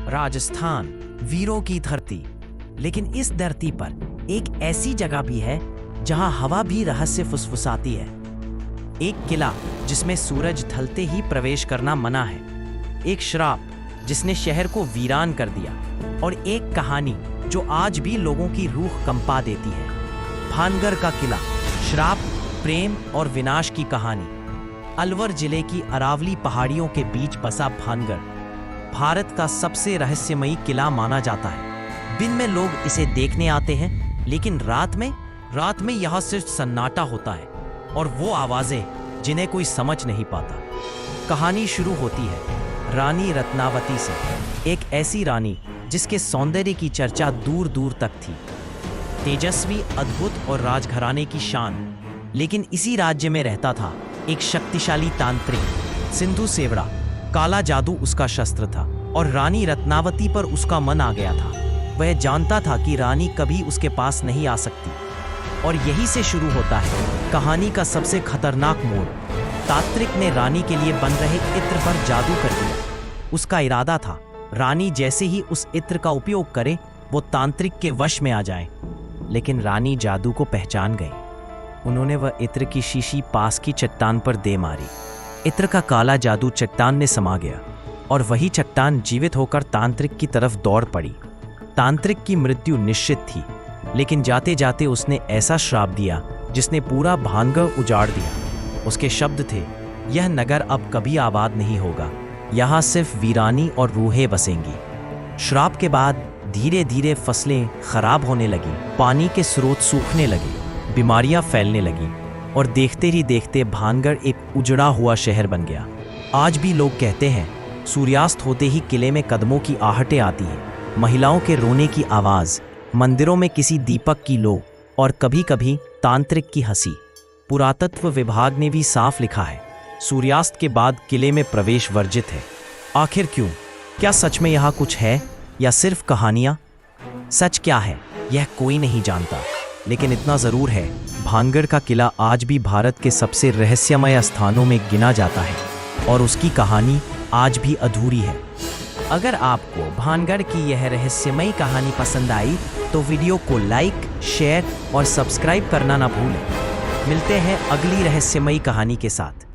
राजस्थान, वीरों की धरती। लेकिन इस धरती पर एक ऐसी जगह भी है जहां हवा भी रहस्य फुसफुसाती है। एक किला जिसमें सूरज ढलते ही प्रवेश करना मना है, एक श्राप जिसने शहर को वीरान कर दिया, और एक कहानी जो आज भी लोगों की रूह कंपा देती है। भानगढ़ का किला, श्राप, प्रेम और विनाश की कहानी। अलवर जिले की अरावली पहाड़ियों के बीच बसा भानगढ़ भारत का सबसे रहस्यमयी किला माना जाता है। दिन में लोग इसे देखने आते हैं, लेकिन रात में यह सिर्फ सन्नाटा होता है और वो आवाजें जिन्हें कोई समझ नहीं पाता। कहानी शुरू होती है रानी रत्नावती से, एक ऐसी रानी जिसके सौंदर्य की चर्चा दूर दूर तक थी। तेजस्वी, अद्भुत और राजघराने की शान। लेकिन इसी राज्य में रहता था एक शक्तिशाली तांत्रिक, सिंधु सेवड़ा। काला जादू उसका शस्त्र था और रानी रत्नावती पर उसका मन आ गया था। वह जानता था कि रानी कभी उसके पास नहीं आ सकती। और यही से शुरू होता है कहानी का सबसे खतरनाक मोड़। तांत्रिक ने रानी के लिए बन रहे इत्र पर जादू कर दिया। उसका इरादा था रानी जैसे ही उस इत्र का उपयोग करे, वो तांत्रिक के वश में आ जाए। लेकिन रानी जादू को पहचान गई। उन्होंने वह इत्र की शीशी पास की चट्टान पर दे मारी। इत्र का काला जादू चट्टान में समा गया और वही चट्टान जीवित होकर तांत्रिक की तरफ दौड़ पड़ी। तांत्रिक की मृत्यु निश्चित थी, लेकिन जाते जाते उसने ऐसा श्राप दिया जिसने पूरा भानगढ़ उजाड़ दिया। उसके शब्द थे, यह नगर अब कभी आबाद नहीं होगा, यहाँ सिर्फ वीरानी और रूहें बसेंगी। श्राप के बाद धीरे धीरे फसलें खराब होने लगी, पानी के स्रोत सूखने लगे, बीमारियां फैलने लगी और देखते ही देखते भानगढ़ एक उजड़ा हुआ शहर बन गया। आज भी लोग कहते हैं सूर्यास्त होते ही किले में कदमों की आहटें आती हैं, महिलाओं के रोने की आवाज, मंदिरों में किसी दीपक की लो और कभी कभी तांत्रिक की हंसी। पुरातत्व विभाग ने भी साफ लिखा है, सूर्यास्त के बाद किले में प्रवेश वर्जित है। आखिर क्यों? क्या सच में यहाँ कुछ है या सिर्फ कहानियाँ? सच क्या है यह कोई नहीं जानता, लेकिन इतना जरूर है, भानगढ़ का किला आज भी भारत के सबसे रहस्यमय स्थानों में गिना जाता है और उसकी कहानी आज भी अधूरी है। अगर आपको भानगढ़ की यह रहस्यमयी कहानी पसंद आई तो वीडियो को लाइक, शेयर और सब्सक्राइब करना ना भूलें। मिलते हैं अगली रहस्यमयी कहानी के साथ।